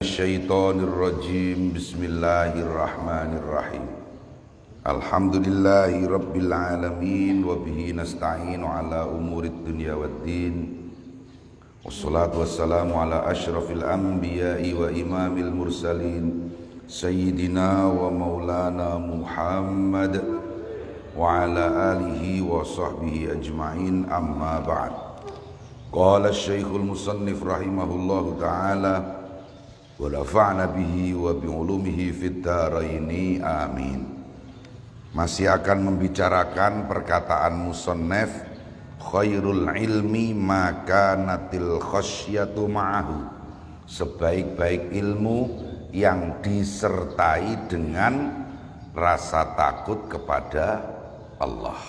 Syaitanir rajim. Bismillahirrahmanirrahim. Alhamdulillahi rabbil alamin wa bihi nasta'inu ala umurid dunya waddin. Wassalatu wassalamu ala asyrafil anbiya'i wa imamil mursalin sayyidina wa maulana Muhammad wa ala alihi wa sahbihi ajma'in, amma ba'd. Qala asy-syaikhul musannif rahimahullahu ta'ala wa nafa'na bihi wa bi'ulumihi fid dharaini, amin. Masih akan membicarakan perkataan musannif, khairul ilmi maka natil khasyatu ma'ahu. Sebaik-baik ilmu yang disertai dengan rasa takut kepada Allah.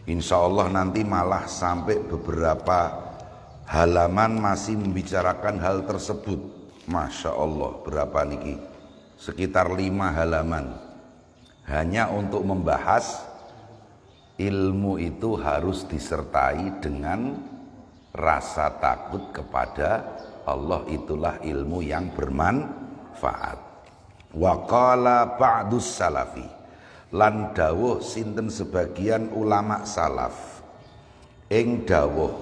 Insya Allah nanti malah sampai beberapa halaman masih membicarakan hal tersebut. Masya Allah, berapa niki? Sekitar 5 halaman hanya untuk membahas ilmu itu harus disertai dengan rasa takut kepada Allah. Itulah ilmu yang bermanfaat. Wa qala ba'dus salafi, lan dawuh sinten sebagian ulama salaf, ing dawuh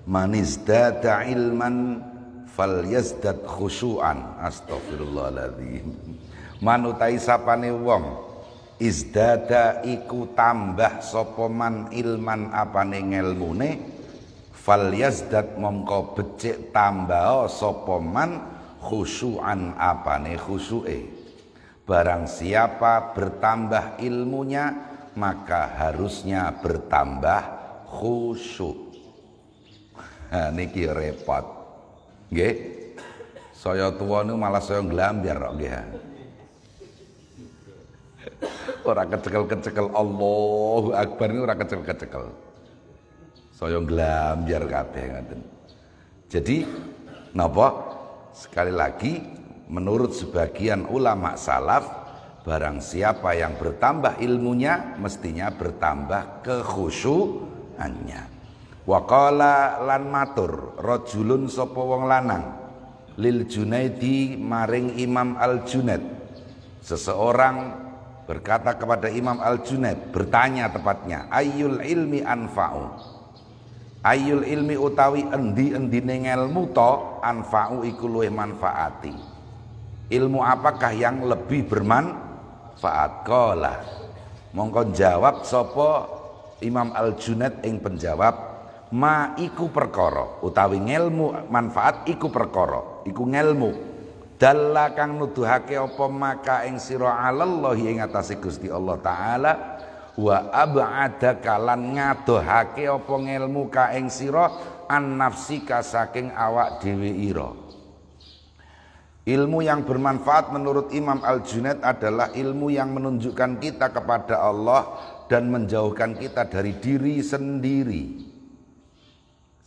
manizdada ilman fal yazdad khusyu'an. Astagfirullahaladzim. Manutai sapane wong izdada iku tambah sapa man ilman apane ngelmune, fal yazdad mongko becik tambah sapa man khusyu'an apane khusyuke. Barang siapa bertambah ilmunya maka harusnya bertambah khusyuk. Niki repot. Nggih. Saya tuwa niku malah saya nglambyar kok nggih. Ora kecekel-kecekel, Allahu Akbar niku ora kecekel-kecekel. Saya nglambyar kabeh ngoten. Jadi napa? Sekali lagi, menurut sebagian ulama salaf, barang siapa yang bertambah ilmunya mestinya bertambah kekhusyuannya. Wa qala lan matur rajulun sapa wong lanang lil Junaidi maring Imam Al-Junaid. Seseorang berkata kepada Imam Al-Junaid, bertanya tepatnya, ayyul ilmi anfa'u, ayyul ilmi utawi endi-endine ngelmu to anfa'u iku luwih manfaati. Ilmu apakah yang lebih bermanfaat? Qala, mongko jawab sapa Imam Al-Junaid ing penjawab, ma iku perkara, utawi ngelmu manfaat iku perkara, iku ngelmu dalla kang nuduhake apa maka ing sira alallahi ing atase Gusti Allah taala, wa ab'ada kalan ngadohake apa ngelmu ka ing sira an nafsika saking awak dhewe ira. Ilmu yang bermanfaat menurut Imam Al-Junaid adalah ilmu yang menunjukkan kita kepada Allah dan menjauhkan kita dari diri sendiri.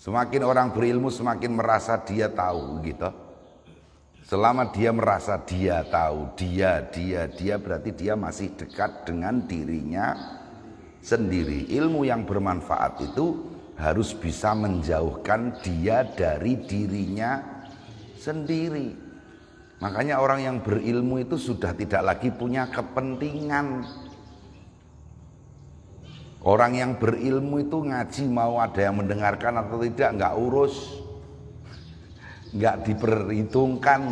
Semakin orang berilmu semakin merasa dia tahu gitu. Selama dia merasa dia tahu, dia berarti dia masih dekat dengan dirinya sendiri. Ilmu yang bermanfaat itu harus bisa menjauhkan dia dari dirinya sendiri. Makanya orang yang berilmu itu sudah tidak lagi punya kepentingan. Orang yang berilmu itu ngaji mau ada yang mendengarkan atau tidak nggak urus, nggak diperhitungkan,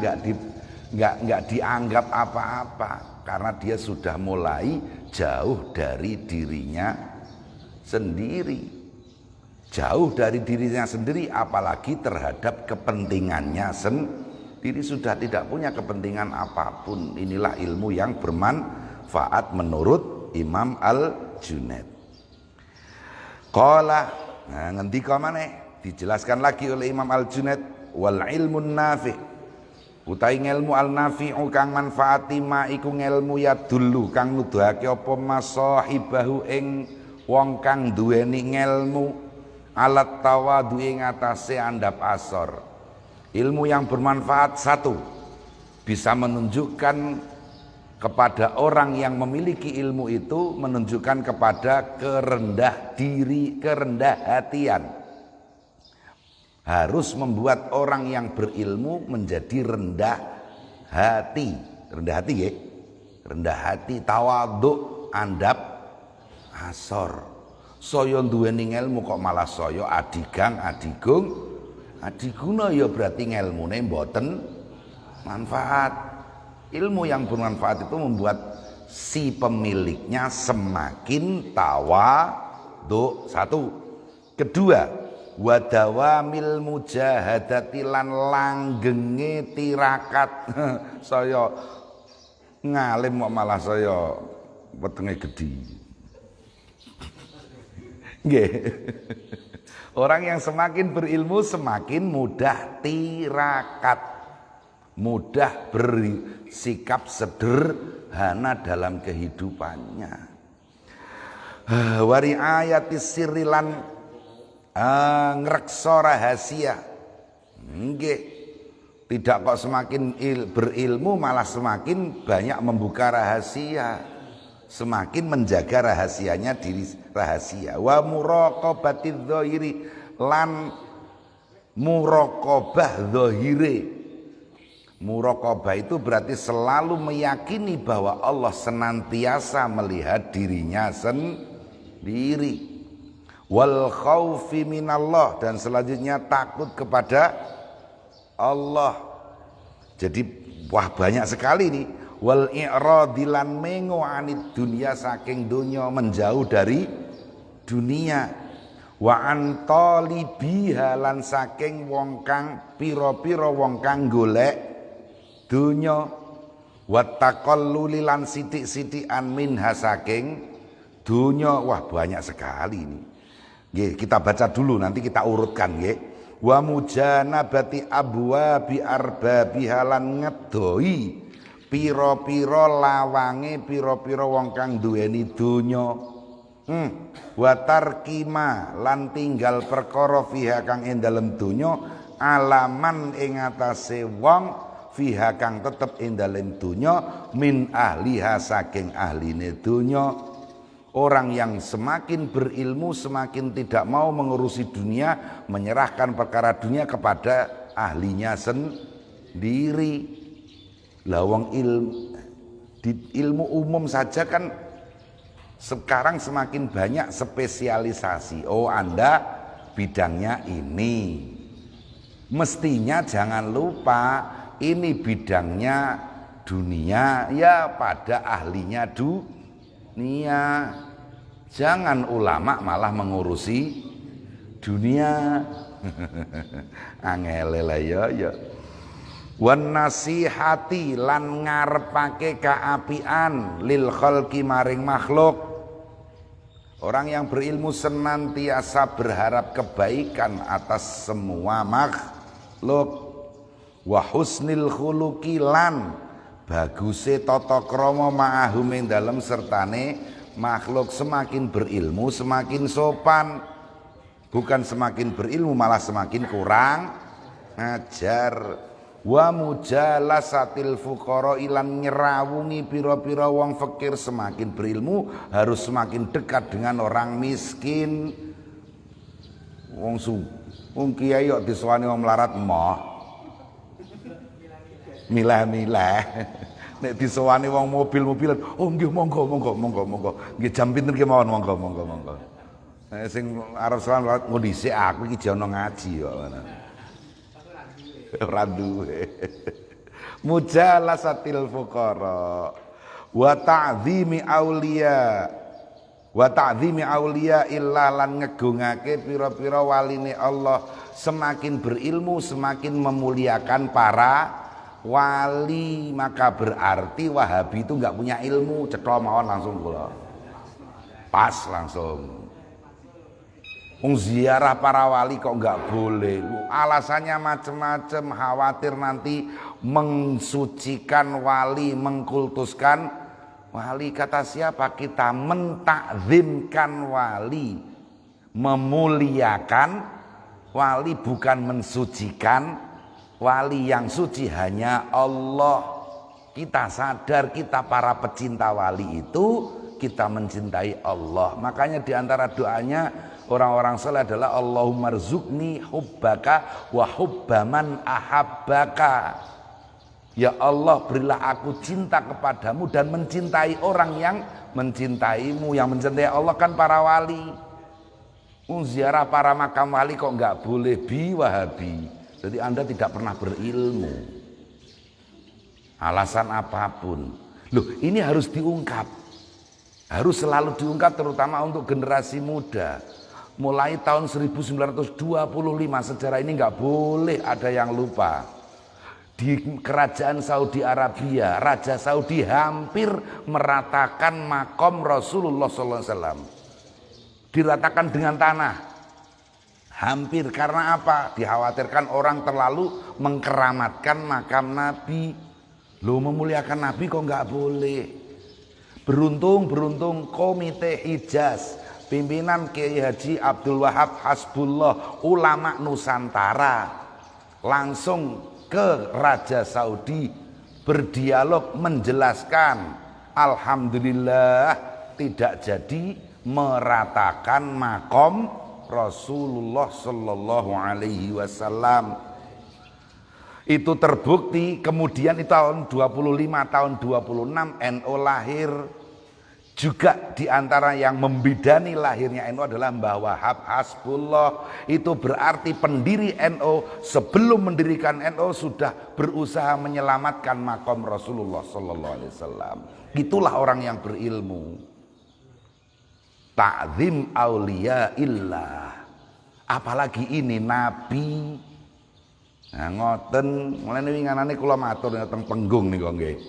nggak dianggap apa-apa, karena dia sudah mulai jauh dari dirinya sendiri. Jauh dari dirinya sendiri, apalagi terhadap kepentingannya sendiri, sudah tidak punya kepentingan apapun. Inilah ilmu yang bermanfaat menurut Imam Al-Junaid. Qala, nah ngendika maneh dijelaskan lagi oleh Imam Al-Junaid, wal ilmun nafi' utai ngelmu al-nafi'u kang manfaati ma iku ngelmu ya dulu kang nuduhake apa masahibahu ing wong kang duweni ngelmu alat tawadhu ing atase andap asor. Ilmu yang bermanfaat satu, bisa menunjukkan kepada orang yang memiliki ilmu itu, menunjukkan kepada kerendah diri, kerendah hatian. Harus membuat orang yang berilmu menjadi rendah hati. Rendah hati nggih. Rendah hati, tawadhu, andap asor. Saya duweni ilmu kok malah saya adigang, adigung, adiguna ya berarti ngelmune mboten manfaat. Ilmu yang bermanfaat itu membuat si pemiliknya semakin tawadhu. Satu. Kedua, wadawamil mujahadati lan langgenge tirakat. Saya ngalim kok malah saya wetenge gedhi. Nggih. Orang yang semakin berilmu semakin mudah tirakat, mudah bersikap sederhana dalam kehidupannya. Wari ayatis sirilan ngrekso rahasia. Nggih. Tidak kok semakin berilmu malah semakin banyak membuka rahasia, semakin menjaga rahasianya diri rahasia. Wa muraqabatidz dzahiri lan muraqabah dzahire. Muraqabah itu berarti selalu meyakini bahwa Allah senantiasa melihat dirinya sendiri. Wal khaufi minallah, dan selanjutnya takut kepada Allah. Jadi wah banyak sekali nih. Wal i'radilan mengo anid dunya, saking dunya, menjauh dari dunia. Wa antalibiha lan saking wong kang pira-pira wong kang golek dunya. Wa taqalluli lan sithik-sithikan minha saking dunya. Wah banyak sekali ini. Nggih, kita baca dulu nanti kita urutkan nggih. Wa mujanabati abwabi arbabiha lan ngedoi pira-pira lawange pira-pira wong kang duweni donya. Wa tarkima lan tinggal perkara fiha kang ing dalem donya, alaman ing atase wong fiha kang tetep ing dalem donya, min ahliha saking ahline donya. Orang yang semakin berilmu semakin tidak mau mengurusi dunia, menyerahkan perkara dunia kepada ahlinya sendiri. Lawang ilmu umum saja kan sekarang semakin banyak spesialisasi. Oh, Anda bidangnya ini. Mestinya jangan lupa ini bidangnya dunia, ya pada ahlinya dunia. Jangan ulama malah mengurusi dunia. Angele lah ya. Wan nasihati lan ngarepake kaapian lil khalqi maring makhluk. Orang yang berilmu senantiasa berharap kebaikan atas semua makhluk. Wa husnil khuluqi lan baguse tata krama ma'ahum ing dalem sertane makhluk. Semakin berilmu semakin sopan, bukan semakin berilmu malah semakin kurang ngajar. Wa mujalasatil fuqara ilan nyerawungi pira-pira wong fakir. Semakin berilmu harus semakin dekat dengan orang miskin. Wong kiai kok disowani wong melarat emoh milah-milah. Nek disowani wong mobil-mobilan, oh nggih monggo. Nggih jam pinten kemawon monggo. Nek sing arep sowan ngono dhisik aku iki jono ngaji kok ngono. Ora duwe. Mujalasatil fuqara wa ta'zimi auliya illa lan ngegungake pira-pira waline Allah. Semakin berilmu semakin memuliakan para wali, maka berarti Wahabi itu nggak punya ilmu. Cetha mawon langsung kula. Pas langsung. Ziarah para wali kok nggak boleh? Alasannya macam-macam, khawatir nanti mensucikan wali, mengkultuskan wali. Kata siapa? Kita mentakzimkan wali, memuliakan wali, bukan mensucikan wali. Yang suci hanya Allah. Kita sadar kita para pecinta wali itu kita mencintai Allah. Makanya diantara doanya orang-orang saleh adalah Allahumma rzuqni hubbaka wa hubbaman ahabbaka. Ya Allah, berilah aku cinta kepadamu dan mencintai orang yang mencintaimu. Yang mencintai Allah kan para wali. Ziarah para makam wali kok nggak boleh Wahabi. Jadi Anda tidak pernah berilmu. Alasan apapun. Loh, ini harus diungkap. Harus selalu diungkap, terutama untuk generasi muda. Mulai tahun 1925 sejarah ini nggak boleh ada yang lupa. Di kerajaan Saudi Arabia, Raja Saudi hampir meratakan makom Rasulullah SAW. Diratakan dengan tanah. Hampir, karena apa? Dikhawatirkan orang terlalu mengkeramatkan makam Nabi. Loh, memuliakan Nabi kok nggak boleh. Beruntung Komite Hijaz, pimpinan Kiai Haji Abdul Wahab Hasbullah, ulama Nusantara, langsung ke Raja Saudi berdialog menjelaskan, alhamdulillah tidak jadi meratakan makom Rasulullah Sallallahu Alaihi Wasallam. Itu terbukti. Kemudian itu tahun 25, tahun 26 NU lahir. Juga diantara yang membidani lahirnya NU adalah Mbah Wahab Hasbullah. Itu berarti pendiri NU sebelum mendirikan NU sudah berusaha menyelamatkan makom Rasulullah Sallallahu Alaihi Wasallam. Itulah orang yang berilmu. Ta'zim aulia illah. Apalagi ini Nabi. Nah ngoten, mulane winganane kula matur teng Penggung nika nggih.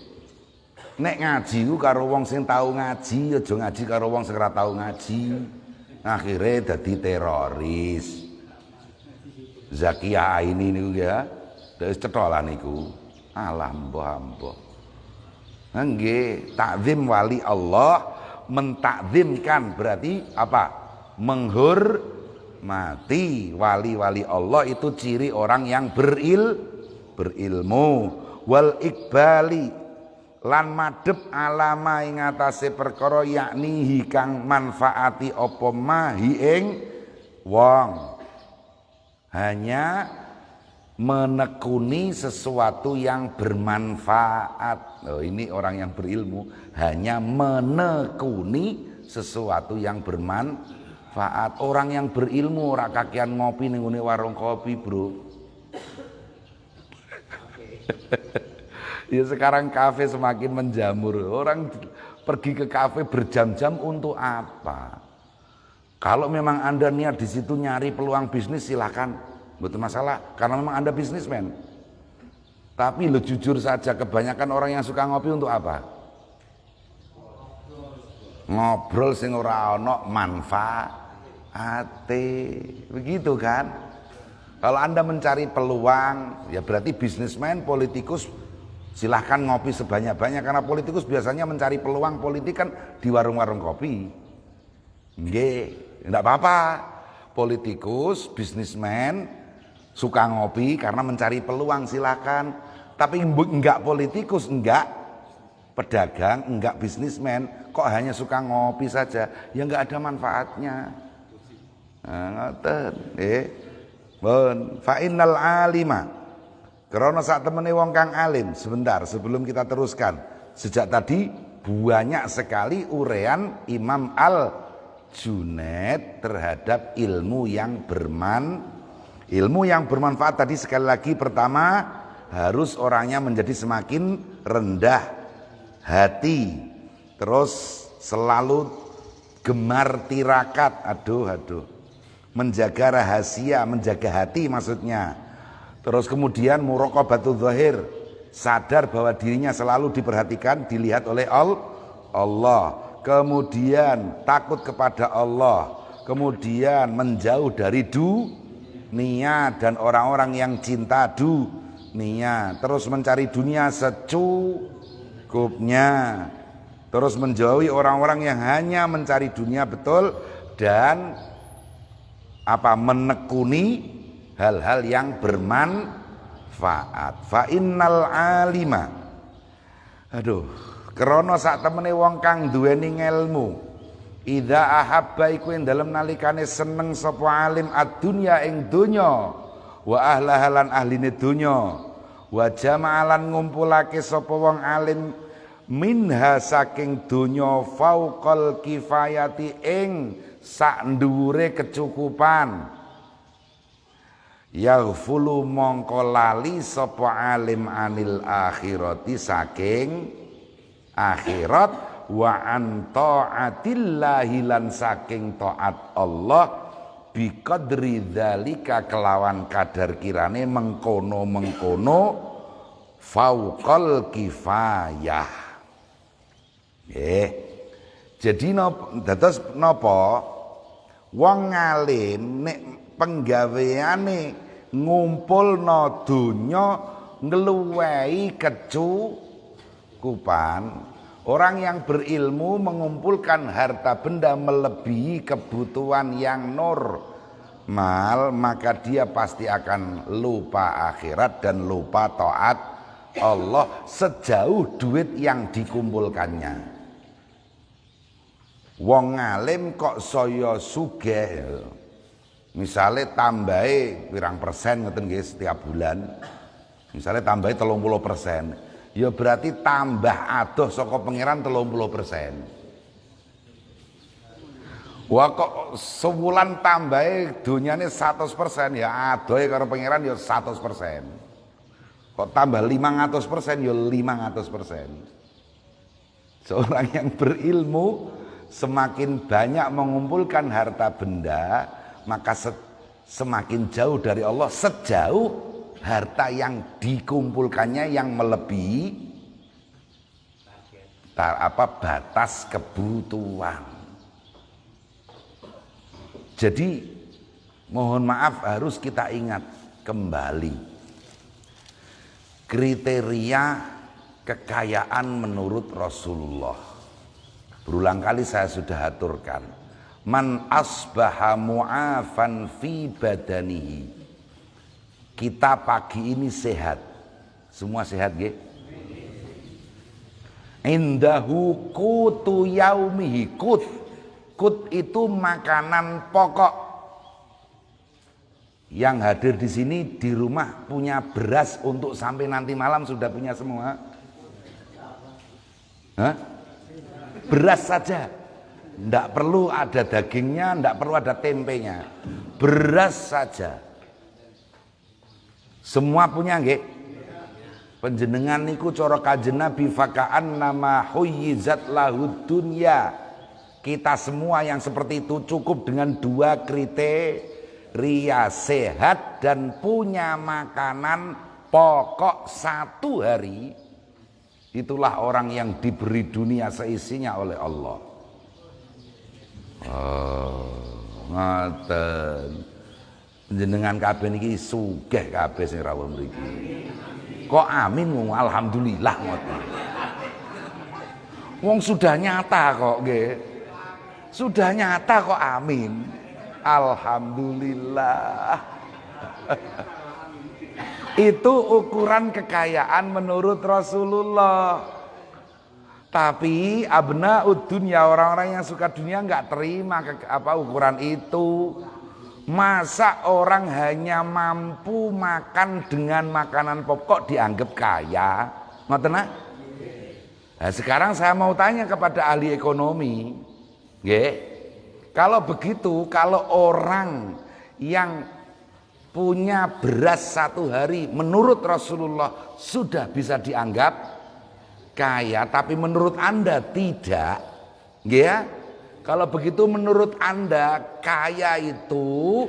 Nek ngaji ku karo wong sing tau ngaji, aja ngaji karo wong sing ora tau ngaji. Akhire dadi teroris. Zakia ini niku ya, wis cetholan niku. Alah mbah-mbah. Nggih, takzim wali Allah, mentakzimkan berarti apa? Menghormati wali-wali Allah, itu ciri orang yang berilmu. Wal iqbali, lan madhep alama ing atase perkara yakni hikang manfaati apa mahi ing wong. Hanya menekuni sesuatu yang bermanfaat. Oh, ini orang yang berilmu, hanya menekuni sesuatu yang bermanfaat. Orang yang berilmu ora kakean ngopi ning ngene warung kopi, Bro. Ya sekarang kafe semakin menjamur. Orang pergi ke kafe berjam-jam untuk apa? Kalau memang Anda niat di situ nyari peluang bisnis, silakan, betul masalah, karena memang Anda bisnismen. Tapi lo jujur saja, kebanyakan orang yang suka ngopi untuk apa? Ngobrol sing ora ana manfaate. Begitu kan? Kalau Anda mencari peluang, ya berarti bisnismen, politikus, silahkan ngopi sebanyak-banyak, karena politikus biasanya mencari peluang politik kan di warung-warung kopi. Nggih, enggak apa-apa. Politikus, bisnismen suka ngopi karena mencari peluang, silakan. Tapi enggak politikus, enggak pedagang, enggak bisnismen, kok hanya suka ngopi saja, ya enggak ada manfaatnya. Ngoten, fa innal alima, karena saat temene wong kang alim. Sebentar sebelum kita teruskan, sejak tadi banyak sekali urean Imam Al-Junaid terhadap ilmu yang bermanfaat tadi. Sekali lagi, pertama harus orangnya menjadi semakin rendah hati, terus selalu gemar tirakat, menjaga rahasia, menjaga hati maksudnya. Terus kemudian muraqabatul zahir, sadar bahwa dirinya selalu diperhatikan, dilihat oleh Allah. Kemudian takut kepada Allah, kemudian menjauh dari dunia dan orang-orang yang cinta dunia, terus mencari dunia secukupnya, terus menjauhi orang-orang yang hanya mencari dunia betul, dan menekuni hal-hal yang bermanfaat. Fa innal alima, krana sak temene wong kang duweni ngelmu, idza ahabba iku ing dalem nalikane seneng sapa alim ad-dunya ing donya, wa ahlaha lan ahline donya, wa jama'alan ngumpulake sapa wong alim minha saking donya fauqal kifayati ing sak dhuwure kecukupan yaghfulu mongko lali sapa alim anil akhirati saking akhirat wa an taatillahi lan saking taat Allah biqadri dzalika kelawan kadar kirane mengkono fauqal kifayah. Jadi dados napa wong ngalim nek penggaweane ngumpulna donya ngluwehi kecukupan. Orang yang berilmu mengumpulkan harta benda melebihi kebutuhan yang normal, maka dia pasti akan lupa akhirat dan lupa taat Allah sejauh duit yang dikumpulkannya. Wong ngalim kok saya sugih, misalnya tambahi pirang persen ngeten nggih setiap bulan, misalnya tambahi 30%. Ya berarti tambah adoh saka pangeran 30%. Wah kok sebulan tambahe donyane 100%, ya adohe karo pangeran ya 100%. Kok tambah 500% ya 500%. Seorang yang berilmu semakin banyak mengumpulkan harta benda, maka semakin jauh dari Allah sejauh harta yang dikumpulkannya yang melebihi batas kebutuhan. Jadi mohon maaf harus kita ingat kembali kriteria kekayaan menurut Rasulullah. Berulang kali saya sudah aturkan, man asbaha mu'afan fi badanihi. Kita pagi ini sehat. Semua sehat nggih? Indahu qutu yaumihi. Kut itu makanan pokok. Yang hadir di sini di rumah punya beras untuk sampai nanti malam sudah punya semua? Hah? Beras saja. Tidak perlu ada dagingnya, tidak perlu ada tempenya. Beras saja. Semua punya nggih? Panjenengan niku cara Kanjeng Nabi fakaan nama huyyizat lahud dunya. Kita semua yang seperti itu cukup dengan 2 kriteria, sehat dan punya makanan pokok 1 hari. Itulah orang yang diberi dunia seisinya oleh Allah. Ngoten. Jenengan kabeh niki sugih kabeh sing rawuh mriki. Kok amin wong alhamdulillah ngoten. Wong sudah nyata kok nggih. Sudah nyata kok amin. Alhamdulillah. Itu ukuran kekayaan menurut Rasulullah. Tapi abnaud dunya, orang-orang yang suka dunia enggak terima ukuran itu. Masa orang hanya mampu makan dengan makanan pokok dianggap kaya? Ngoten nah? Nah, sekarang saya mau tanya kepada ahli ekonomi, nggih. Kalau begitu, kalau orang yang punya beras 1 hari menurut Rasulullah sudah bisa dianggap kaya, tapi menurut Anda tidak, nggih ya? Kalau begitu menurut Anda kaya itu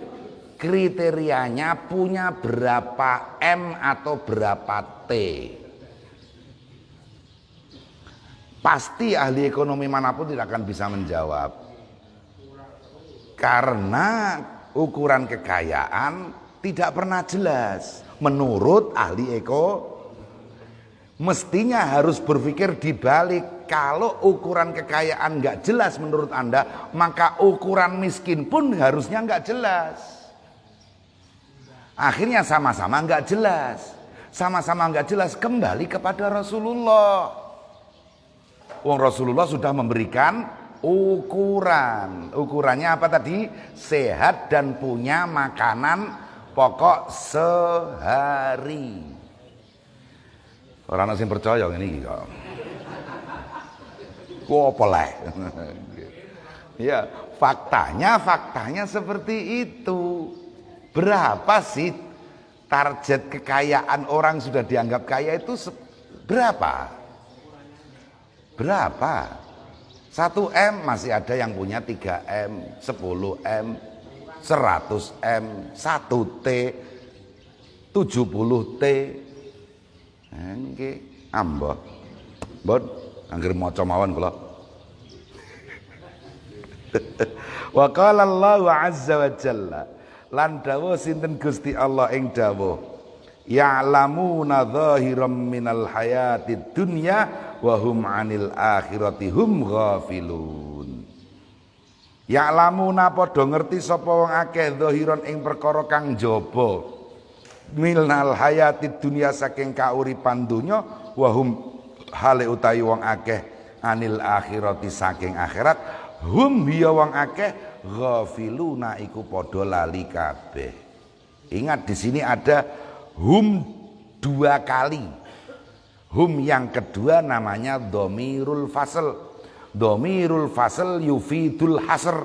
kriterianya punya berapa M atau berapa T? Pasti ahli ekonomi manapun tidak akan bisa menjawab. Karena ukuran kekayaan tidak pernah jelas. Menurut ahli mestinya harus berpikir dibalik. Kalau ukuran kekayaan nggak jelas menurut Anda, maka ukuran miskin pun harusnya nggak jelas. Akhirnya sama-sama nggak jelas. Sama-sama nggak jelas kembali kepada Rasulullah. Wong Rasulullah sudah memberikan ukuran. Ukurannya apa tadi? Sehat dan punya makanan pokok sehari. Ora ana sing percaya ngene iki kok. Ku apa leh? Ya, faktanya seperti itu. Berapa sih target kekayaan orang sudah dianggap kaya itu berapa? Berapa? 1 M masih ada yang punya 3 M, 10 M, 100 M, 1 T, 70 T. Nggih, ambo. Mbon, anggere maca mawon kula. Wa qala Allahu azza wa jalla, lan dawuh sinten Gusti Allah ing dawuh, ya'lamuna dhahiram minal hayatid dunya wa hum 'anil akhirati hum ghafilun. Ya'lamuna padha ngerti sapa wong akeh dhahiran ing perkara kang jaba minal hayatid dunya saking kauripan donya wa hum hale utawi wong akeh anil akhirati saking akhirat hum hiya wong akeh ghafiluna iku padha lali kabeh. Ingat di sini ada hum 2 kali. Hum yang kedua namanya dhamirul fasl. Dhamirul fasl yufidul hasr.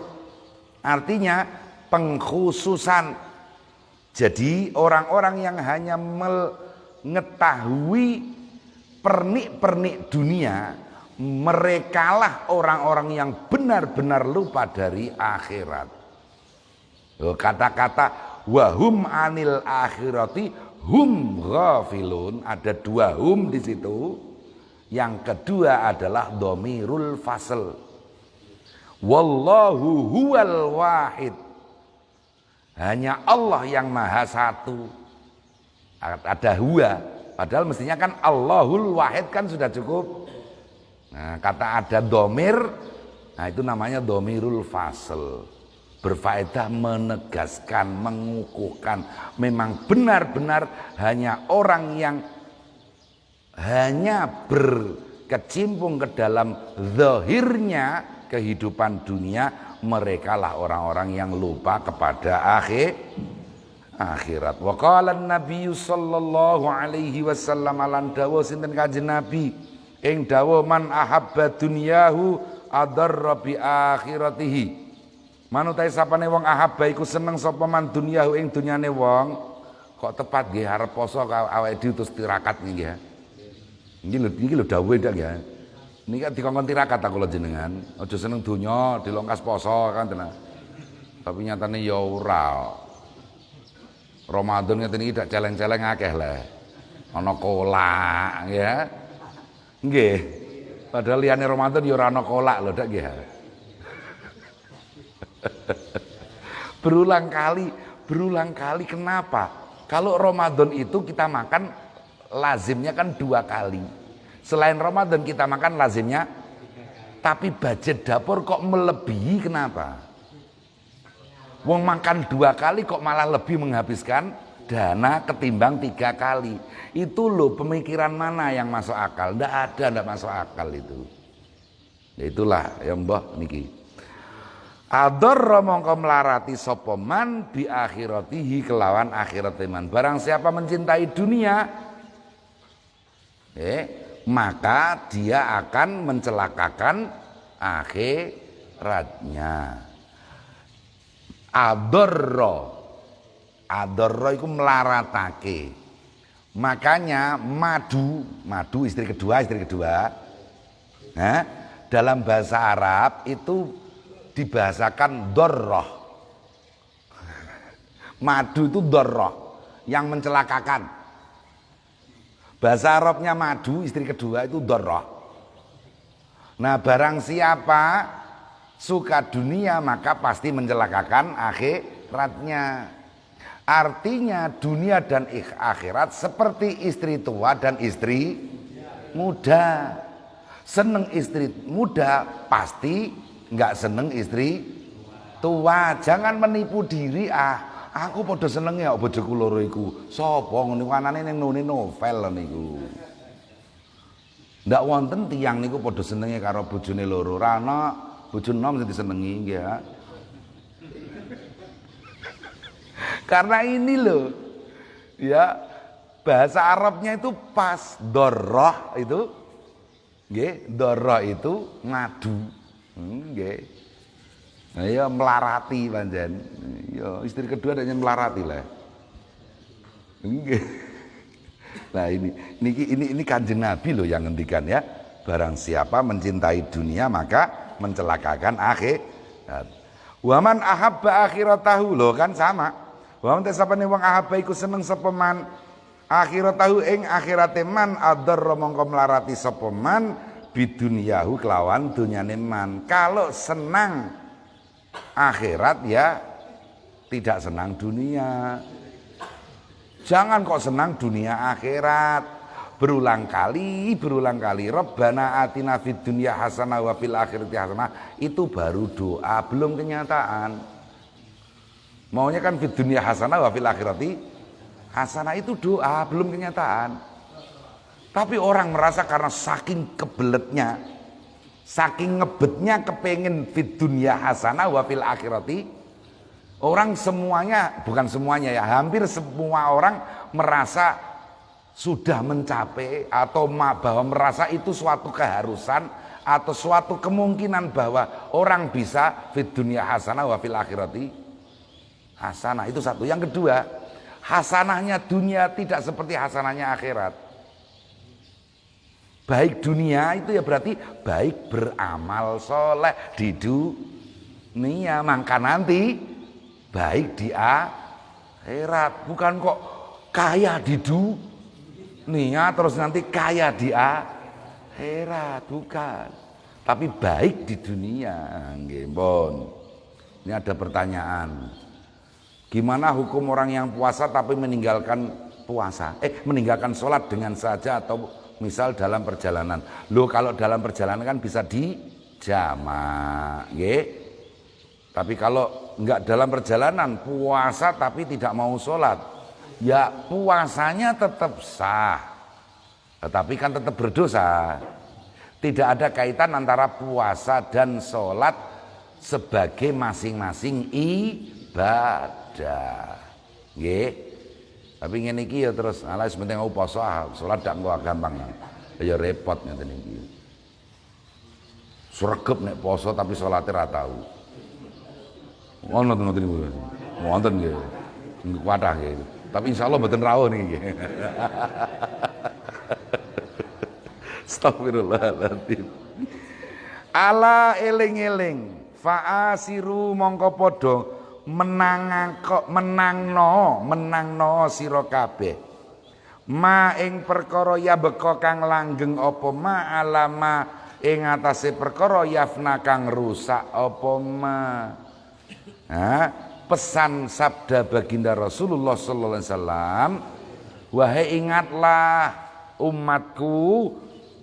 Artinya pengkhususan. Jadi orang-orang yang hanya mengetahui pernik-pernik dunia, merekalah orang-orang yang benar-benar lupa dari akhirat. Kata-kata wahum anil akhirati hum ghafilun, ada 2 hum di situ. Yang kedua adalah dhamirul fasl. Wallahu huwal wahid. Hanya Allah yang maha satu. Ada huwa, padahal mestinya kan Allahul wahid kan sudah cukup. Nah, kata ada domir, nah itu namanya domirul fasl. Berfaedah menegaskan, mengukuhkan. Memang benar-benar hanya orang yang hanya berkecimpung ke dalam zahirnya kehidupan dunia, mereka lah orang-orang yang lupa kepada akhirat. Wa qala an-nabiy sallallahu alaihi wasallam lan dawuh sinten Kanjeng Nabi ing dawuh man ahabba dunyahu adarra bi akhiratihi. Manutai sapane wong ahabba iku seneng sapa man dunyahu ing dunyane wong. Kok tepat nggih arep poso awake dhewe terus tirakat nggih ya. Iki lho dawuhe ndak ya. Niki kan dikongkon tirakat aku lho jenengan. Aja seneng donya dilongkas poso kan tenan. Tapi nyatane ya ora. Ramadan ngeten iki dak celeng-celeng akeh lah. Ana kolak ya. Nggih. Padahal liyane Ramadan ya ora ana kolak lho dak nggih. Berulang kali kenapa? Kalau Ramadan itu kita makan lazimnya kan 2 kali. Selain Ramadan kita makan lazimnya, tapi budget dapur kok melebihi, kenapa? Wong makan 2 kali kok malah lebih menghabiskan dana ketimbang 3 kali. Itu loh pemikiran mana yang masuk akal? Ndak masuk akal itu. Ya itulah ya mbah niki. Adarra mongko melarati sapa man bi akhiratihi kelawan akhirat man. Barang siapa mencintai dunia, maka dia akan mencelakakan akhiratnya. Adarra itu melaratake. Makanya madu istri kedua, dalam bahasa Arab itu dibahasakan dorroh. Madu itu dorroh, yang mencelakakan. Bahasa Arabnya madu istri kedua itu dorroh. Nah barang siapa suka dunia maka pasti mencelakakan akhiratnya. Artinya dunia dan akhirat seperti istri tua dan istri muda. Seneng istri muda pasti nggak seneng istri tua. Jangan menipu diri, aku padha senenge kok bojoku loro iku. Sapa ngene anane ning novel niku. Ndak wonten tiyang niku padha senenge karo bojone loro. Ora ana bojo enom sing disenengi nggih ya. Karena ini loh ya bahasa Arabnya itu pas. Dorroh itu nggih, dorroh itu ngadu. Nggih. Nah, ya melarati pancen. Ya istri kedua adanya melarati lah. Nggih. Nah ini Kanjeng Nabi loh yang ngendikan ya. Barang siapa mencintai dunia maka mencelakakan akhirat. Waman ahabba akhiratahu loh kan sama. Waman tesapane wong ahabba iku seneng sapa man akhiratahu ing akhirate man adarra mongko melarati sapa man bidunyahu kelawan dunyane man. Kalau senang akhirat ya tidak senang dunia. Jangan kok senang dunia akhirat. Berulang kali Rabbana atina fid dunya hasanah wa fil akhirati hasanah itu baru doa, belum kenyataan. Maunya kan fid dunya hasanah wa fil akhirati hasanah itu doa, belum kenyataan. Tapi orang merasa karena saking kebeletnya, saking ngebetnya kepengen fid dunya hasanah wa fil akhirati, orang semuanya, bukan semuanya ya, hampir semua orang merasa sudah mencapai atau bahwa merasa itu suatu keharusan atau suatu kemungkinan bahwa orang bisa fid dunya hasanah wa fil akhirati hasanah. Itu satu. Yang kedua, hasanahnya dunia tidak seperti hasanahnya akhirat. Baik dunia itu ya berarti baik beramal soleh di dunia, maka nanti baik di akhirat. Bukan kok kaya di dunia terus nanti kaya di akhirat, bukan. Tapi baik di dunia. Nggih, pun. Ini ada pertanyaan. Gimana hukum orang yang puasa tapi meninggalkan puasa? Meninggalkan sholat dengan saja atau misal dalam perjalanan. Loh, kalau dalam perjalanan kan bisa dijamak, nggih. Tapi kalau enggak dalam perjalanan, puasa tapi tidak mau sholat, ya puasanya tetap sah, tetapi kan tetap berdosa. Tidak ada kaitan antara puasa dan sholat sebagai masing-masing ibadah. Nggih. Tapi ngene iki ya terus ala sepenting aku poso sholat dak engko gampang. Ya repot ngeten iki. Sregep nek poso tapi salate ra tau. Ngono ngoten niku. Wonten nggih. Kuwathah nggih. Tapi insya Allah mboten rawuh niki. Astagfirullahaladzim. Ala eling-eling faasiru mongko padha menangno sira kabeh ma ing perkara ya beka kang langgeng apa ma alama ing atase perkara yafna kang rusak apa ma. Pesan sabda baginda Rasulullah sallallahu alaihi wasallam, wahai ingatlah umatku,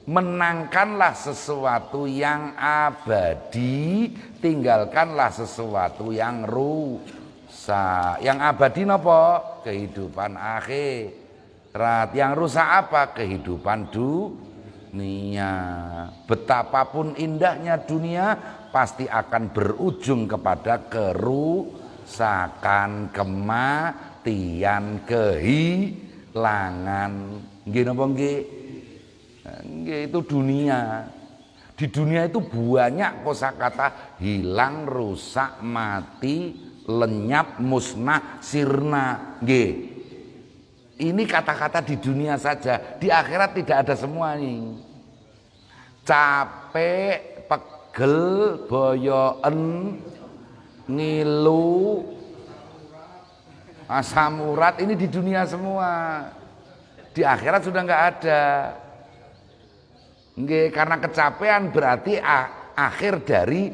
menangkanlah sesuatu yang abadi, tinggalkanlah sesuatu yang rusak. Yang abadi napa? Kehidupan akhirat. Yang rusak apa? Kehidupan dunia. Betapapun indahnya dunia pasti akan berujung kepada kerusakan, kematian, kehilangan. Nggih napa nggih? Nggih, itu dunia. Di dunia itu banyak kosakata hilang, rusak, mati, lenyap, musnah, sirna. Nggih. Ini kata-kata di dunia saja. Di akhirat tidak ada semua ini. Capek, pegel, boyoen, ngilu, asam urat, ini di dunia semua. Di akhirat sudah nggak ada. Nggih, karena kecapean berarti akhir dari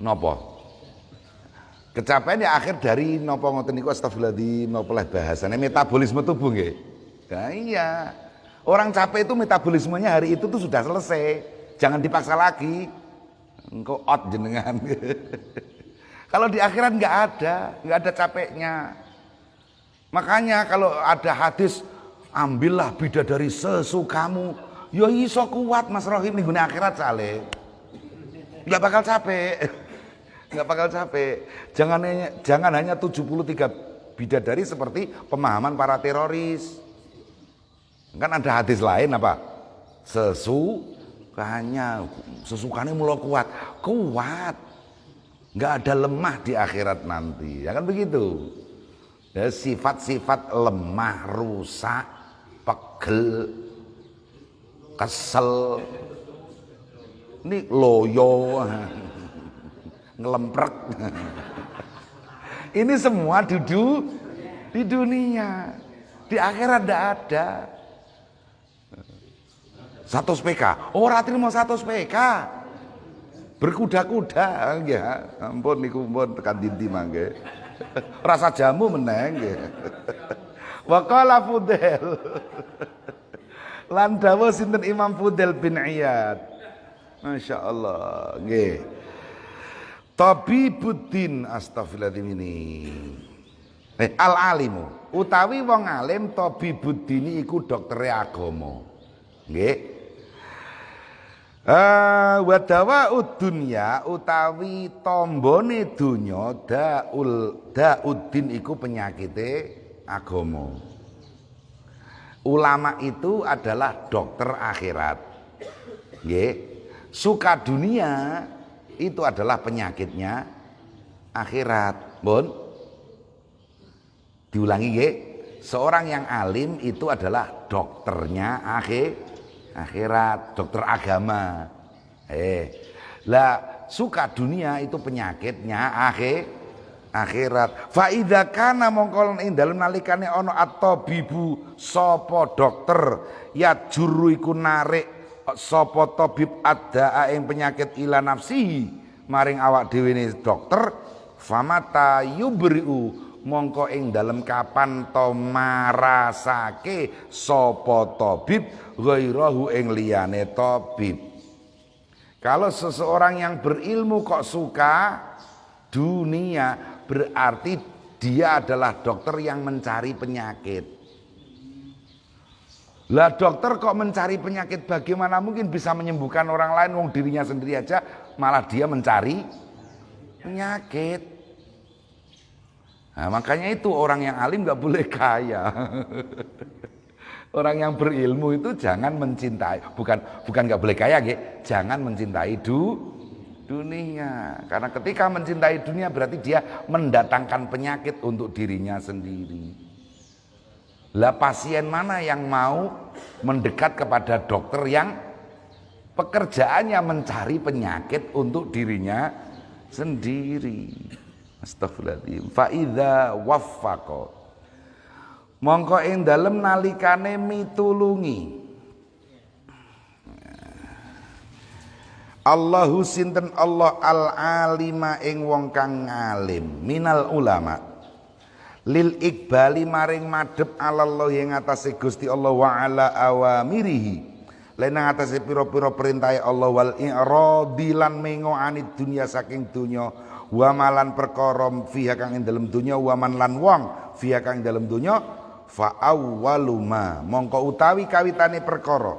nopo. Kecapean ya akhir dari nopo ngoten niku astagfirullahaladzim nopo lah bahasane metabolisme tubuh nggih. Nah, iya. Orang capek itu metabolismenya hari itu tuh sudah selesai. Jangan dipaksa lagi. Engko out jenengan. Kalau di akhirat nggak ada capeknya. Makanya kalau ada hadis ambillah bidadari sesukamu, ya iso kuat Mas Rohim ning gone akhirat sale. Enggak bakal capek. Enggak bakal capek. Jangan hanya 73 Bidadari seperti pemahaman para teroris. Kan ada hadis lain apa? Sesukanya mulai kuat. Kuat. Nggak ada lemah di akhirat nanti. Ya kan begitu. Ya, sifat-sifat lemah, rusak, pegel, kesel, ini loyo, ngelemprek. Ini semua duduk di dunia. Di akhirat tidak ada. 100 PK. Oh, ratri mau 100 PK. Berkuda-kuda ya. Ampun niku pun tekan dinti mangke. Rasa jamu meneng nggih. Wa qala Fudail. Lan dawuh sinten Imam Fudail bin Iyad. Masya Allah nggih. Tabibuddin astaghfirullahaladzim ini. Al-alimu utawi wong alim tabibuddin iku doktere agama. Nggih. Wa dawa'ud dunya utawi tombone dunya dauddin iku penyakite agama. Ulama itu adalah dokter akhirat. Nggih. Suka dunia itu adalah penyakitnya akhirat. Bon. Diulangi nggih. Seorang yang alim itu adalah dokternya akhirat, dokter agama. Lah suka dunia itu penyakitnya akhirat. Fa idza kana mongkol ing dalem nalikane ana at-tabibu sapa dokter ya juru iku narik sapa tabib addaa ing penyakit ila nafsihi maring awak dhewe ne dokter famata yubriu mongko ing dalem kapan to marasake sapa tabib ghairahu ing liyane tabib. Kalau seseorang yang berilmu kok suka dunia, berarti dia adalah dokter yang mencari penyakit. Lah dokter kok mencari penyakit, bagaimana mungkin bisa menyembuhkan orang lain, wong dirinya sendiri aja malah dia mencari penyakit. Nah, makanya itu orang yang alim nggak boleh kaya. Orang yang berilmu itu jangan mencintai, bukan nggak boleh kaya, jangan mencintai dunia. Karena ketika mencintai dunia berarti dia mendatangkan penyakit untuk dirinya sendiri. Lah pasien mana yang mau mendekat kepada dokter yang pekerjaannya mencari penyakit untuk dirinya sendiri? Astagfirullahaladzim. Fa idza waffaqa mongko ing dalem nalikane mitulungi Allahu sinten Allah al-alima ing wong kang alim minal ulama lil iqbali maring madhep Allah ing atase Gusti Allah wa ala awamirihi lan atase pira-pira perintahe Allah wal i'radi lan mengo anid dunya saking dunya wa malan perkara fiha kang ing dalem dunya wa man lan wong fiha kang ing dalem dunya fa awwaluma mongko utawi kawitane perkara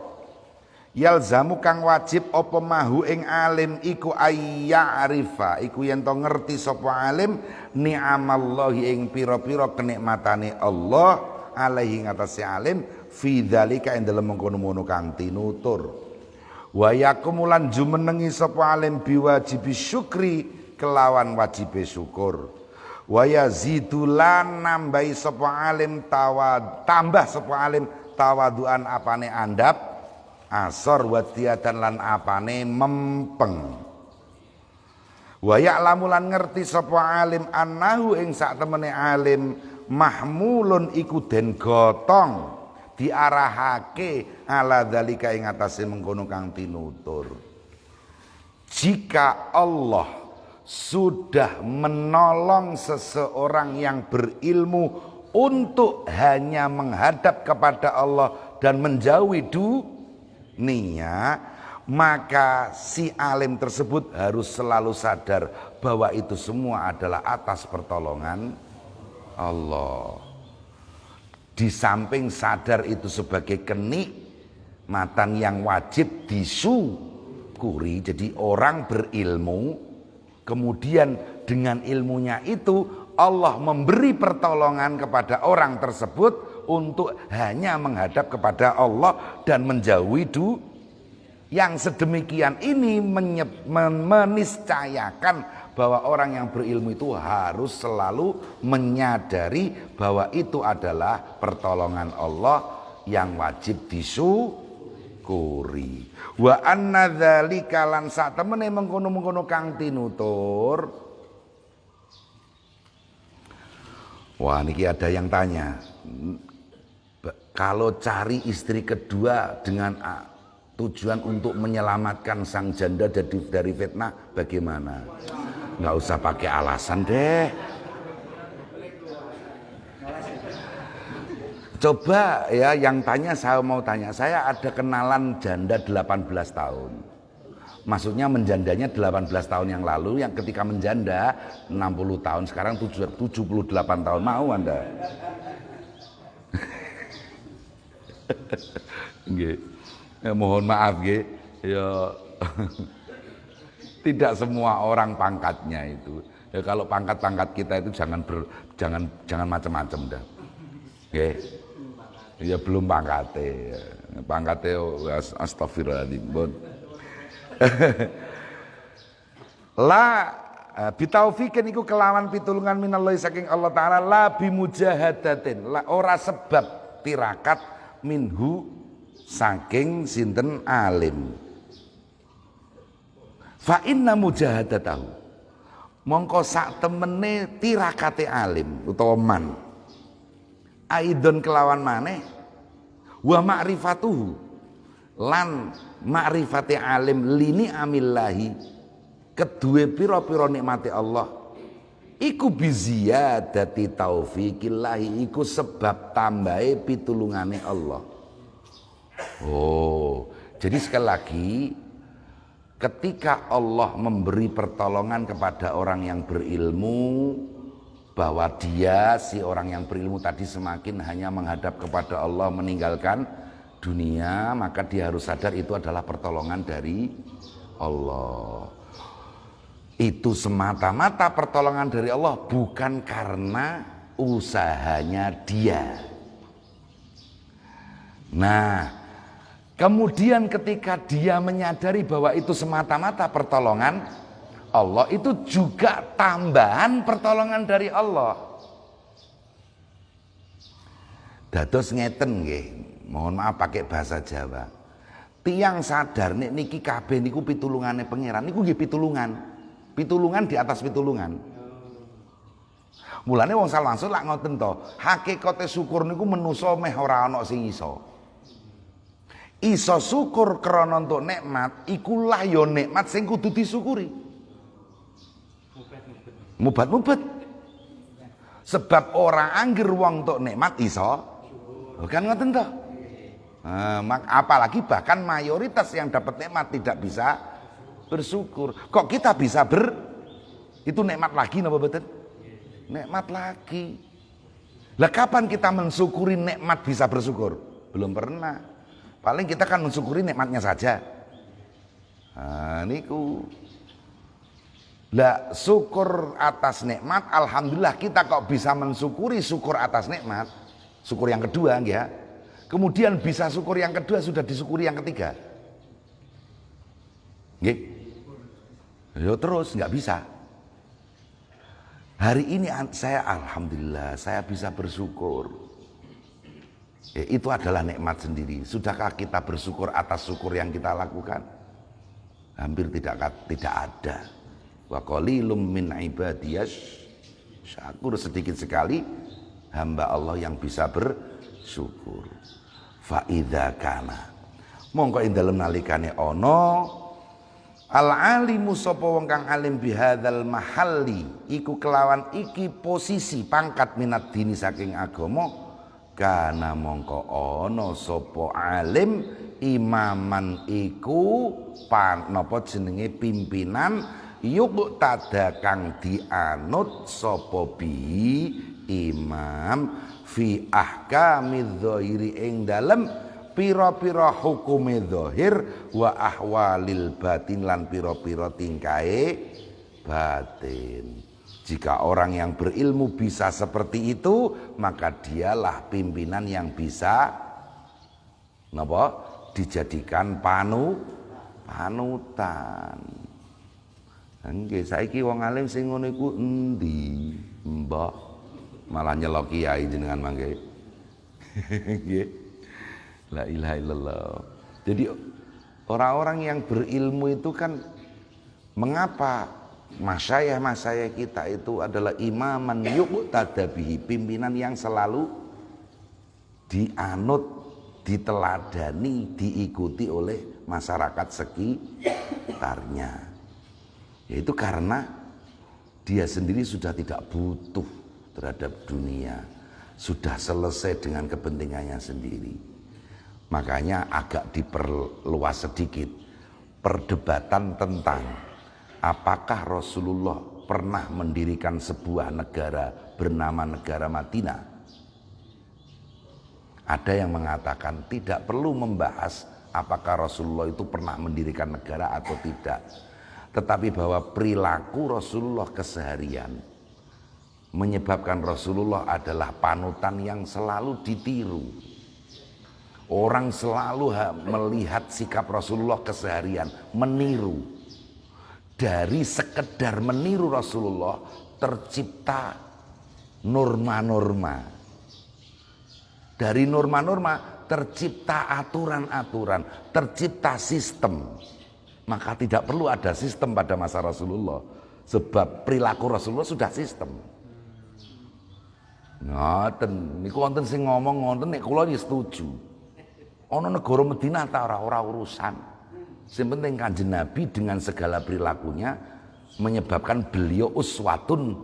yalzamu kang wajib apa mahu ing alim iku ayya'rifa iku yen to ngerti sapa alim ni'amallahi ing pira-pira kenikmatane Allah alaihi ngatasi alim fi dzalika ing dalem mengkono-mono kang tinutur wa yakumulan jumenengi sapa alim biwajibi syukri kelawan wajibe syukur wa yazidulan nambahi sapa alim tambah sapa alim tawaduan apane andap asor wadiatan lan apane mempeng wa ya'lamu lan ngerti sapa alim annahu ing sak temene alim mahmulun iku den gotong diarahake ala dzalika ing atase mengkono kang tinutur. Jika Allah sudah menolong seseorang yang berilmu untuk hanya menghadap kepada Allah dan menjauhi dunia, maka si alim tersebut harus selalu sadar bahwa itu semua adalah atas pertolongan Allah. Di samping sadar itu sebagai kenikmatan yang wajib disyukuri. Jadi orang berilmu kemudian dengan ilmunya itu Allah memberi pertolongan kepada orang tersebut untuk hanya menghadap kepada Allah dan menjauhi yang sedemikian ini meniscayakan bahwa orang yang berilmu itu harus selalu menyadari bahwa itu adalah pertolongan Allah yang wajib disyukuri. Wa anna dzalika lan sak temene mengkono-mengkono kang tinutur. Wah, niki ada yang tanya, kalau cari istri kedua dengan tujuan untuk menyelamatkan sang janda dari fitnah, bagaimana? Nggak usah pakai alasan deh. Coba ya, yang tanya saya mau tanya, saya ada kenalan janda 18 tahun. Maksudnya menjandanya 18 tahun yang lalu, yang ketika menjanda 60 tahun, sekarang 78 tahun. Mau Anda? Ya, mohon maaf ya. Tidak semua orang pangkatnya itu. Ya, kalau pangkat-pangkat kita itu jangan macam-macam dah. Nggih. Ya belum pangkate. Pangkate astagfirullahaladzim. La bitaufikin iku kelawan pitulungan minallahi saking Allah taala la bimujahadatin ora sebab tirakat minhu saking sinten alim. Fa inna mujahadatahu mongko sak temene tirakate alim utawa man aidon kelawan maneh wa ma'rifatuhu lan ma'rifati alim lini amillahi kedue pira-pira nikmati Allah iku biziyadati taufiqillahi iku sebab tambahe pitulungane Allah. Oh, jadi sekali lagi ketika Allah memberi pertolongan kepada orang yang berilmu, bahwa dia si orang yang berilmu tadi semakin hanya menghadap kepada Allah meninggalkan dunia, maka dia harus sadar itu adalah pertolongan dari Allah. Itu semata-mata pertolongan dari Allah, bukan karena usahanya dia. Nah, kemudian ketika dia menyadari bahwa itu semata-mata pertolongan Allah, itu juga tambahan pertolongan dari Allah. Dados ngeten nggih, mohon maaf pakai bahasa Jawa. Tiang sadar nek niki kabeh niku pitulungane pangeran, niku nggih pitulungan. Pitulungan di atas pitulungan. Mulane wong salwangsut lak ngoten to, hakikate syukur niku menusa meh ora ana sing iso. Iso syukur krana entuk nikmat, ikulah ya nikmat sing kudu disyukuri. Mubat-mubat. Sebab orang anggere wong entuk nikmat iso. Bukan ngoten to. Apalagi bahkan mayoritas yang dapat nikmat tidak bisa bersyukur. Kok kita bisa itu nikmat lagi napa mboten? Nikmat lagi. Lah kapan kita mensyukuri nikmat bisa bersyukur? Belum pernah. Paling kita kan mensyukuri nikmatnya saja. Niku. Lah syukur atas nikmat, alhamdulillah kita kok bisa mensyukuri syukur atas nikmat. Syukur yang kedua ya. Kemudian bisa syukur yang kedua sudah disyukuri yang ketiga. Nggih. Ya terus nggak bisa. Hari ini saya alhamdulillah saya bisa bersyukur. Ya, itu adalah nikmat sendiri. Sudahkah kita bersyukur atas syukur yang kita lakukan? Hampir tidak ada. Wa qalilum min ibadiyas syakur, sedikit sekali hamba Allah yang bisa bersyukur. Fa idza kana mongko ing dalem nalikane ana al alimu sapa wong kang alim bihadzal mahalli iku kelawan iki posisi pangkat minat dini saking agama, kana mongko ana sapa alim imaman iku napa jenenge pimpinan yuk tada kang dianut sapa bi imam fi ahkamidz dzahiri ing dalem pira-pira hukume zahir wa ahwalil batin lan pira-pira tingkae batin. Jika orang yang berilmu bisa seperti itu, maka dialah pimpinan yang bisa dijadikan panutan. Nggih, saiki wong alim sing ngono iku endi, Mbah? Malah nyelok kiai jenengan mangke. Nggih. La ilaha illallah. Jadi orang-orang yang berilmu itu kan, mengapa masyayikh kita itu adalah imaman yuqtada bihi, pimpinan yang selalu dianut, diteladani, diikuti oleh masyarakat sekitarnya. Yaitu karena dia sendiri sudah tidak butuh terhadap dunia, sudah selesai dengan kepentingannya sendiri. Makanya agak diperluas sedikit perdebatan tentang apakah Rasulullah pernah mendirikan sebuah negara bernama negara Madinah. Ada yang mengatakan tidak perlu membahas apakah Rasulullah itu pernah mendirikan negara atau tidak, tetapi bahwa perilaku Rasulullah keseharian menyebabkan Rasulullah adalah panutan yang selalu ditiru. Orang selalu melihat sikap Rasulullah keseharian, meniru. Dari sekedar meniru Rasulullah tercipta norma-norma. Dari norma-norma tercipta aturan-aturan, tercipta sistem. Maka tidak perlu ada sistem pada masa Rasulullah, sebab perilaku Rasulullah sudah sistem. Ngoten niku wonten sing ngomong ngoten nek kula ya setuju. Ana negara Madinah ta ora urusan. Yang penting Kanjeng Nabi dengan segala perilakunya menyebabkan beliau uswatun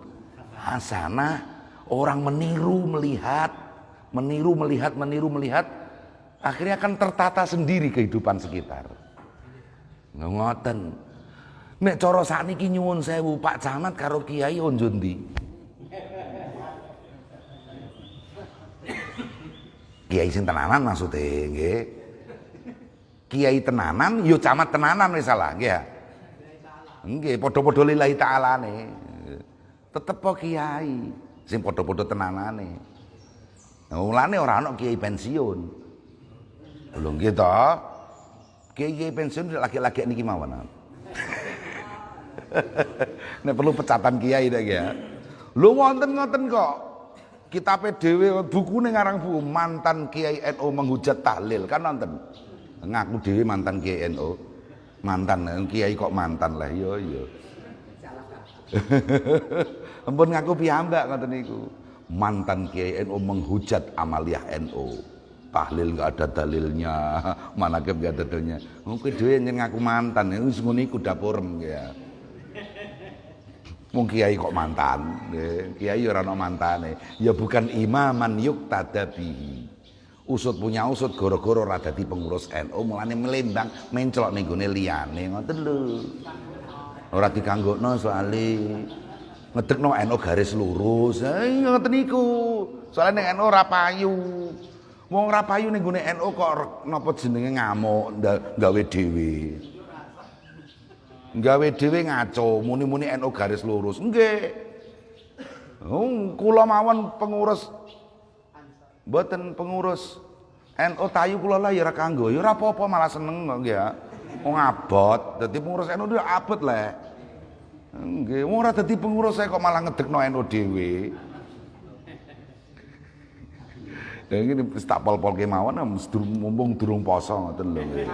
hasanah. Orang meniru, melihat, akhirnya akan tertata sendiri kehidupan sekitar. Ngoten. Nek cara sakniki nyuwun sewu Pak Camat karo Kiai onjo ndi? Kiai sing tenanan maksudnya nggih. Kiai tenanan yo camat tenanan wis salah nggih ya. Nggih, padha-padha lillahi ta'alane. Tetep kok kiai sing padha-padha tenanane. Mulane ora ana kiai pensiun. Lho nggih to. Kiai pensiun lagi-lagi niki mawon. Nek perlu pecatan kiai nek ya. Lho wonten ngoten kok. Kitabe dhewe bukune ngarang buku mantan Kiai NU menghujat tahlil kan nonton. Ngaku dhewe mantan Kiai NU. Mantan Kiai kok mantan lah yo. Ampun ngaku piyambak ngoten niku. Mantan Kiai NU menghujat amaliyah NU. Tahlil enggak ada dalilnya, manakib enggak ada dalilnya. Mungkin dhewe ngaku mantan wis ngono iku dapurem ya. Wong kiai kok mantan, kiai ora ana mantane. Ya bukan imaman yuqtada bihi. Usut punya usut gara-gara ora dadi pengurus NU, mulane melembang mencelok ning gone liyane ngoten lho. Ora dikanggokno soalé ngedekno NU garis lurus. Ngoten niku. Soale ning NU ora payu. Wong ora payu ning gone NU kok napa jenenge ngamuk gawe dhewe. Gawe dhewe ngaco, muni-muni NU garis lurus. Nggih. Kula mawon pengurus mboten pengurus NU tayu kula lah ya ora kanggo. Ya ora apa-apa malah seneng kok nggih ya. Wong abot, dadi pengurus NU dia abot lek. Nggih, wong ora dadi pengurus saya kok malah ngedekno NU dhewe. Ya iki wis tak pol-polke mawon mumpung durung poso ngoten lho nggih.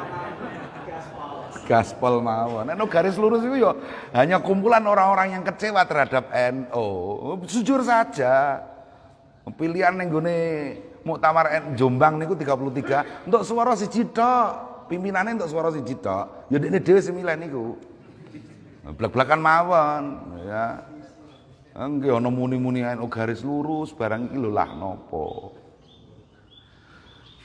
Gaspol mawon. NU garis lurus itu ya hanya kumpulan orang-orang yang kecewa terhadap NU. Jujur saja. Pilihan ning gone Muktamar Jombang niku 33 untuk suara siji tok. Pimpinane untuk suara siji tok. Ya dekne dhewe sing milih niku. Blak-blakan mawon ya. Nggih ana muni-muni NU garis lurus barang iki lho lah napa.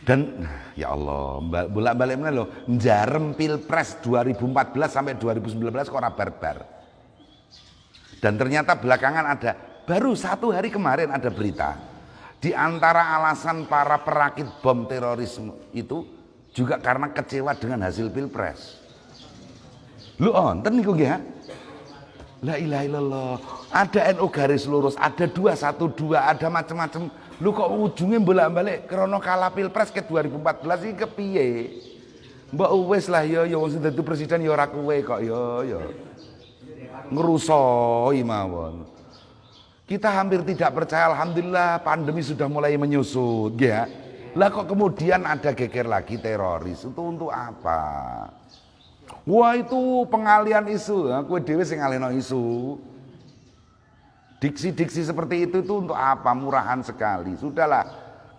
Dan ya Allah, bolak-balik meneh lho, njarem Pilpres 2014 sampai 2019 kok ora barbar. Dan ternyata belakangan ada, baru 1 hari kemarin ada berita. Di antara alasan para perakit bom terorisme itu juga karena kecewa dengan hasil Pilpres. Lho wonten niku nggih ya. La ilaha illallah. Ada NU garis lurus, ada 212, ada macam-macam. Lu kok ujungnya bolak-balik krono kalah Pilpres ke 2014 iki kepiye? Mbak wis lah ya wong sing dadi presiden ya ora kowe kok ya. Ngerusoi mawon. Kita hampir tidak percaya, alhamdulillah pandemi sudah mulai menyusut ya. Lah kok kemudian ada geger lagi teroris, itu untuk apa? Wah itu pengalian isu, kowe dhewe sing ngalihno isu. Diksi-diksi seperti itu untuk apa? Murahan sekali. Sudahlah,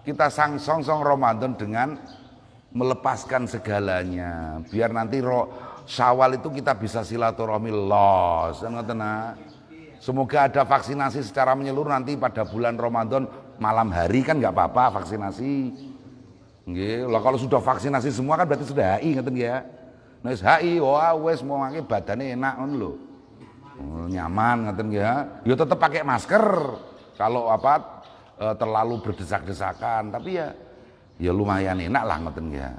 kita song Ramadan dengan melepaskan segalanya. Biar nanti Syawal itu kita bisa silaturahmi los. Semoga ada vaksinasi secara menyeluruh nanti pada bulan Ramadan malam hari kan nggak apa-apa vaksinasi. Nggih, lah kalau sudah vaksinasi semua kan berarti sudah HI ngeten ya. Nah HI, wah wes mau ngake badannya enak ngono lho. Nyaman ngeten ya. Ya tetap pakai masker kalau terlalu berdesak-desakan, tapi ya lumayan enak lah ngeten ya.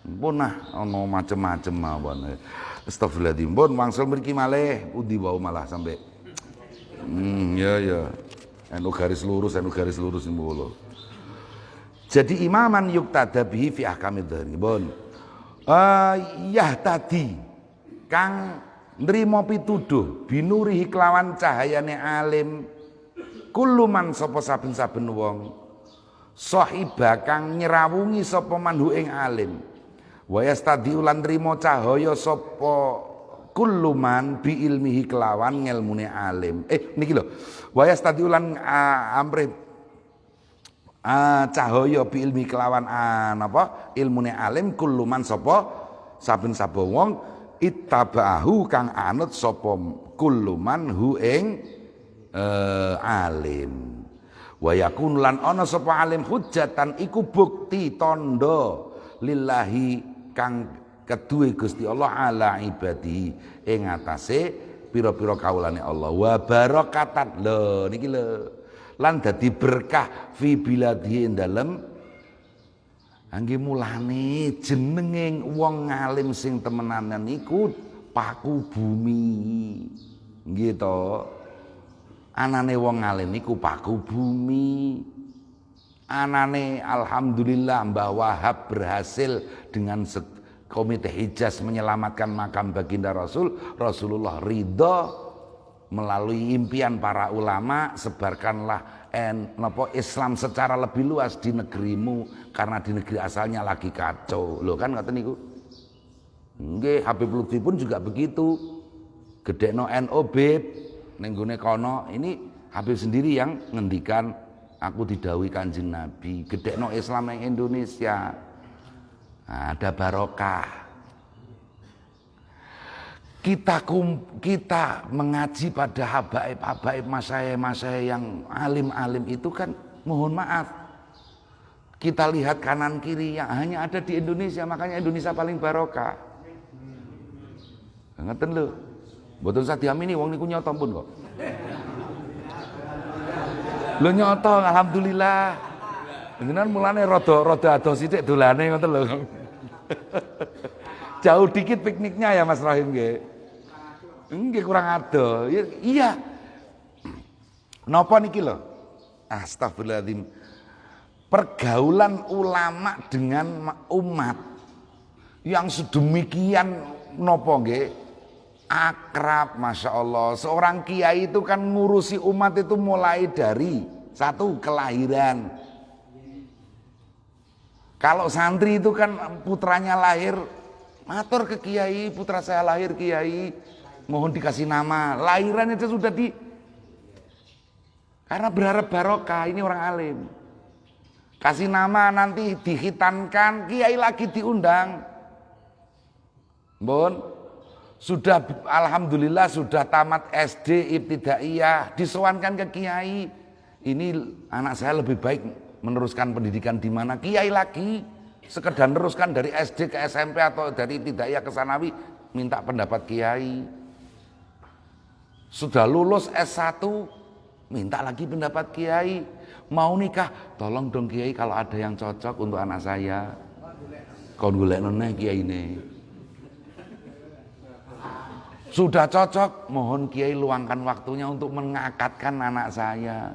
Pun ono macem-macem mawon. Astagfirullahaladzim. Pun wangsul mriki malih pundi wae malah sampai ya. NU garis lurus niku. Jadi imaman yuktada bihi fi ahkamid dzahir. Pun tadi kang nrimo pituduh binurihi kelawan cahayane alim kuluman sapa saben-saben wong sahiba kang nyerawungi sapa manhu ing alim wa yastadi ulan nrimo cahaya sapa kuluman bi ilmihi kelawan ngelmune alim niki lho wa yastadi ulan cahaya bi ilmi kelawan ilmune alim kuluman sapa saben-saben wong ittaba'ahu kang anut sapa kulluman hu ing alim wa yakun lan ana sapa alim hujjatan iku bukti tondo lillahi kang keduwe Gusti Allah ala ibadi ing atase pira-pira kawulane Allah wa barakatan lho niki lho lan dadi berkah fi biladihi dalem angge mulane jenenge wong ngalim sing temenanan niku paku bumi. Nggih to. Anane wong ngalim niku paku bumi. Anane alhamdulillah Mbah Wahab berhasil dengan komite Hijaz menyelamatkan makam baginda Rasulullah ridho melalui impian para ulama sebarkanlah Islam secara lebih luas di negerimu karena di negeri asalnya lagi kacau. Loh kan ngoten niku. Nggih, Habib Lutfi pun juga begitu. Gedekno NU Bib ning gone kono. Ini Habib sendiri yang ngendikan aku didhawuhi Kanjeng Nabi, gedekno Islam ning Indonesia. Nah, ada barokah. Kita mengaji pada habaib masyayikh yang alim-alim itu kan mohon maaf kita lihat kanan kiri yang hanya ada di Indonesia, makanya Indonesia paling barokah. Ngeten lho. Mboten usah diamini wong niku nyoto pun kok. Lho nyoto alhamdulillah. Jenengan mulane rada ado sithik dolane ngoten lho. Jauh dikit pikniknya ya Mas Rahim nggih. Nggih kurang ado. Iya. Napa niki lho? Astagfirullahaladzim. Pergaulan ulama dengan umat yang sedemikian napa nggih? Akrab, Masya Allah. Seorang kiai itu kan ngurusi umat itu mulai dari satu kelahiran. Kalau santri itu kan putranya lahir, matur ke kiai, putra saya lahir kiai, mohon dikasih nama. Lahiran itu sudah karena berharap barokah, ini orang alim. Kasih nama nanti dihitankan, kiai lagi diundang. Bon, sudah alhamdulillah sudah tamat SD ibtidaiyah, disowankan ke kiai. Ini anak saya lebih baik meneruskan pendidikan di mana? Kiai lagi sekedar meneruskan dari SD ke SMP atau dari ibtidaiyah ke sanawi, minta pendapat kiai. Sudah lulus S1, minta lagi pendapat kiai. Mau nikah, tolong dong kiai kalau ada yang cocok untuk anak saya. Kon golekno neh kiai ini. Sudah cocok, mohon Kiai luangkan waktunya untuk mengakatkan anak saya.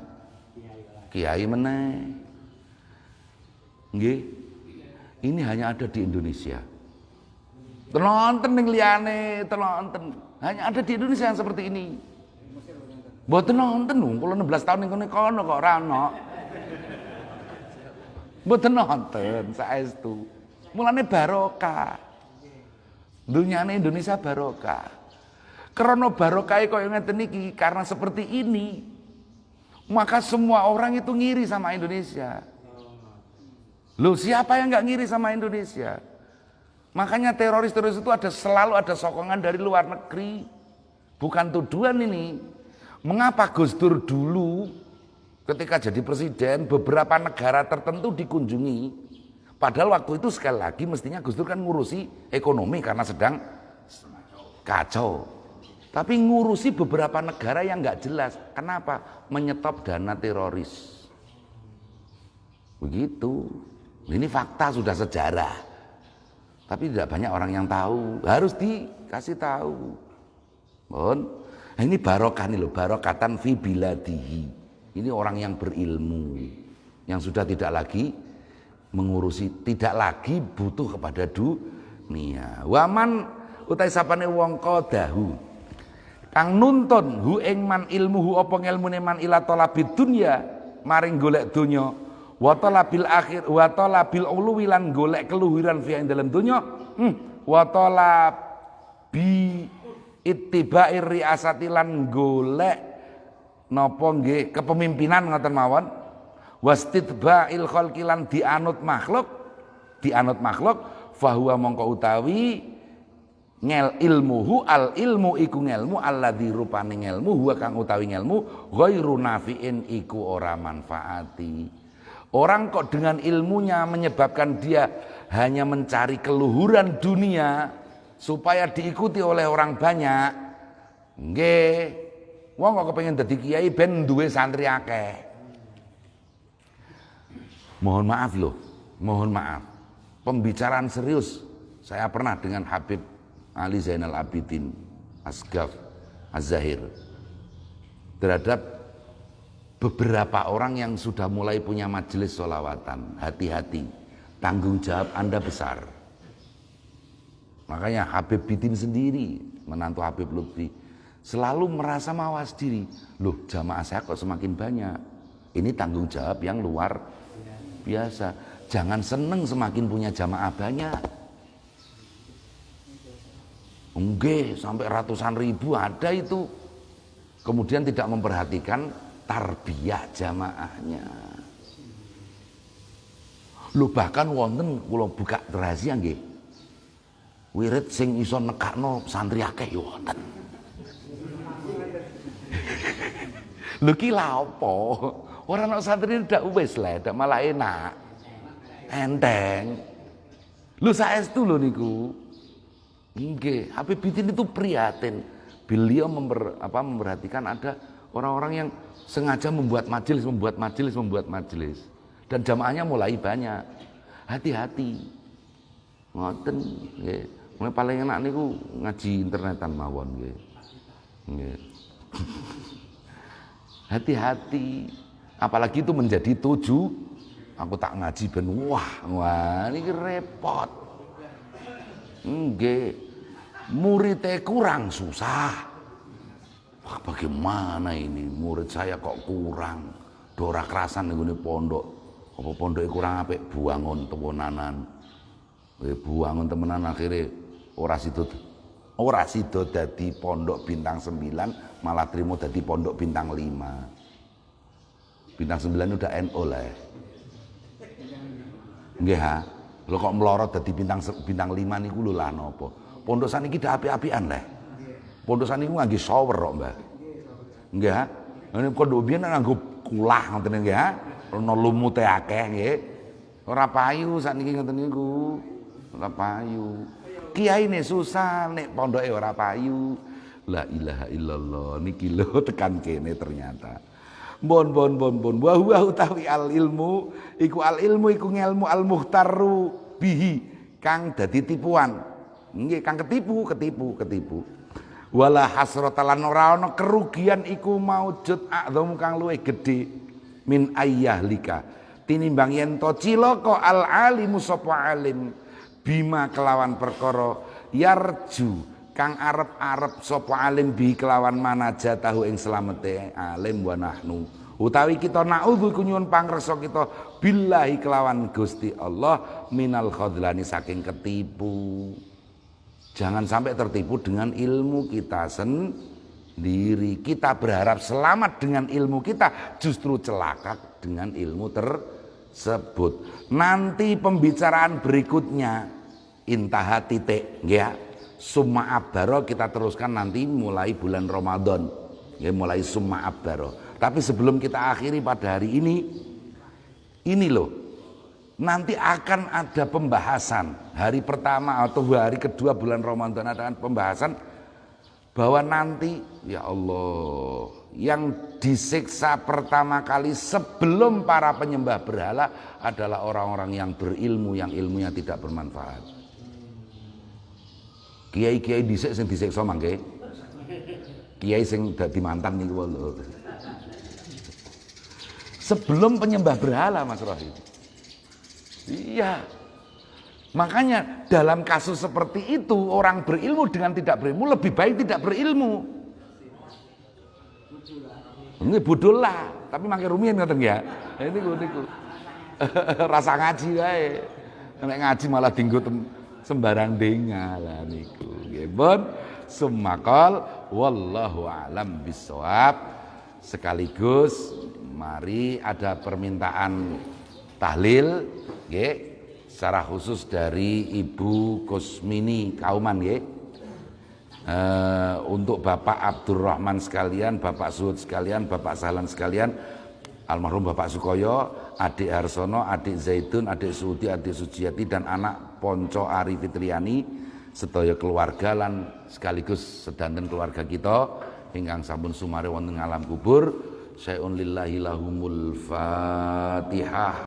Kiai meneh. Nggih. Ini hanya ada di Indonesia. Tenonten ning liyane, tenonten. Hanya ada di Indonesia yang seperti ini. Mboten nonton lho, kula 16 tahun ning kono kok ora ono. Mboten nonton saestu. Mulane barokah. Dunyane Indonesia barokah. Karena barokah kaya ngeten iki, karena seperti ini, maka semua orang itu ngiri sama Indonesia. Loh, siapa yang nggak ngiri sama Indonesia? Makanya teroris-teroris itu selalu ada sokongan dari luar negeri. Bukan tuduhan ini. Mengapa Gus Dur dulu ketika jadi presiden beberapa negara tertentu dikunjungi? Padahal waktu itu sekali lagi mestinya Gus Dur kan ngurusi ekonomi karena sedang kacau. Tapi ngurusi beberapa negara yang nggak jelas. Kenapa? Menyetop dana teroris. Begitu. Ini fakta, sudah sejarah. Tapi tidak banyak orang yang tahu. Harus dikasih tahu. Bon. Ini barokah nih loh, barokatan fi biladihi. Ini orang yang berilmu, yang sudah tidak lagi mengurusi, tidak lagi butuh kepada dunia. Waman utai sapane wong qadahu. Kang nuntun hu ing man ilmuhu apa ngelmune man ila talabid dunya, maring golek donya. Wa talabil akhir wa talabil uluwi lan golek keluhuran fi ing dalem donya. Wa talabi ittiba'ir riasati lan golek napa nggih kepemimpinan ngoten mawon. Wastitba'il khalqi lan dianut makhluk fahuwa mongko utawi ngel ilmuhu al ilmu iku ngelmu alladzi rupane ngelmu huwa kang utawi ngelmu ghairu nafiin iku ora manfaati. Orang kok dengan ilmunya menyebabkan dia hanya mencari keluhuran dunia supaya diikuti oleh orang banyak. Nggih, wong kok kepengin dadi kiai ben duwe santri akeh. Mohon maaf loh, mohon maaf. Pembicaraan serius saya pernah dengan Habib Ali Zainal Abidin Asgaf Az-Zahir terhadap beberapa orang yang sudah mulai punya majelis sholawatan. Hati-hati, tanggung jawab Anda besar. Makanya Habib Bidin sendiri, menantu Habib Lutfi, selalu merasa mawas diri. Loh, jamaah saya kok semakin banyak. Ini tanggung jawab yang luar biasa. Jangan seneng semakin punya jamaah banyak. Enggak, sampai ratusan ribu ada itu. Kemudian tidak memperhatikan tarbiyah jamaahnya. Lu bahkan wonten kula buka rahasia nggih. Wirid sing iso nekakno santri akeh ya wonten. Lho ki lha apa? Ora ana santri ndak wis lah, ndak malah enak. Enteng. Lu saestu lho niku. Nggih, Habib Bidin itu prihatin. Beliau memperhatikan ada orang-orang yang sengaja membuat majelis. Dan jamaahnya mulai banyak. Hati-hati. Ngoten nggih. Mulai paling enak niku ngaji internetan mawon nggih. Nggih. Hati-hati. Apalagi itu menjadi tujuh. Aku tak ngaji ben wah niki repot. Nggih. Muridnya kurang susah. Wah, bagaimana ini murid saya kok kurang. Dora kerasan ning pondok. Apa pondoke kurang apik buangun temenanan. Buangun temenan akhirnya ora sido dadi pondok bintang 9, malah trimo dadi pondok bintang 5. Bintang 9 udah NO lah. Nggih ha. Lho kok melorot dadi bintang 5 niku lho lah napa? Pondok saniki dak api-apian leh. Pondok saniki nganggo shower kok, Mbah. Nggih ha. Ini pondok biyen nganggo kulah ngoten nggih ha. Ana lumute akeh nggih. Ora payu sakniki ngoten niku. Ora payu. Kiyaine susah nek pondoke ora payu. La ilaha illallah niki lho tekan kene ternyata. Bon. Wa huwa utawi al ilmu iku ngelmu al muhtaru bihi kang dadi tipuan. Nggih kang ketipu. Wala hasrata lan ora ana kerugian iku maujud a'dham kang luwih gedhe min ayyahlika tinimbang yen to cilaka al alimu sapa alim bima kelawan perkara yarju kang arep-arep sapa alim bi kelawan manajatahu ing slamete alim wa nahnu utawi kita naudzu nyuwun pangreksa kita billahi kelawan Gusti Allah minal khadlani saking ketipu. Jangan sampai tertipu dengan ilmu kita sendiri. Kita berharap selamat dengan ilmu kita, justru celaka dengan ilmu tersebut. Nanti pembicaraan berikutnya intaha titik ya. Summa abdaro kita teruskan nanti mulai bulan Ramadan. Ya, mulai summa abdaro. Tapi sebelum kita akhiri pada hari ini loh. Nanti akan ada pembahasan hari pertama atau hari kedua bulan Ramadan ada pembahasan bahwa nanti ya Allah yang disiksa pertama kali sebelum para penyembah berhala adalah orang-orang yang berilmu yang ilmunya tidak bermanfaat. Kiai-kiai dhisik sing disiksa mangke. Kiai sing dadi mantan niku lho. Sebelum penyembah berhala Mas Rohim. Iya, makanya dalam kasus seperti itu orang berilmu dengan tidak berilmu lebih baik tidak berilmu. Ini budul lah, tapi makin rumiyin ngoten ya. Ini niku rasa ngaji kae. Nek ngaji malah dienggo sembarang dengar lah niku. Nggih, pun sumakal wallahu alam bisawab. Sekaligus mari ada permintaan tahlil nggih secara khusus dari Ibu Kusmini Kauman nggih. Untuk Bapak Abdurrahman sekalian, Bapak Suhud sekalian, Bapak Sahlan sekalian, almarhum Bapak Sukoyo, adik Harsono, adik Zaidun, adik Suudi, adik Sujiati dan anak Ponco Ari Fitriani sedaya keluarga lan sekaligus sedanten keluarga kita ingkang sampun sumare wonten alam kubur. Syai'un lillahi lahumul Fatihah.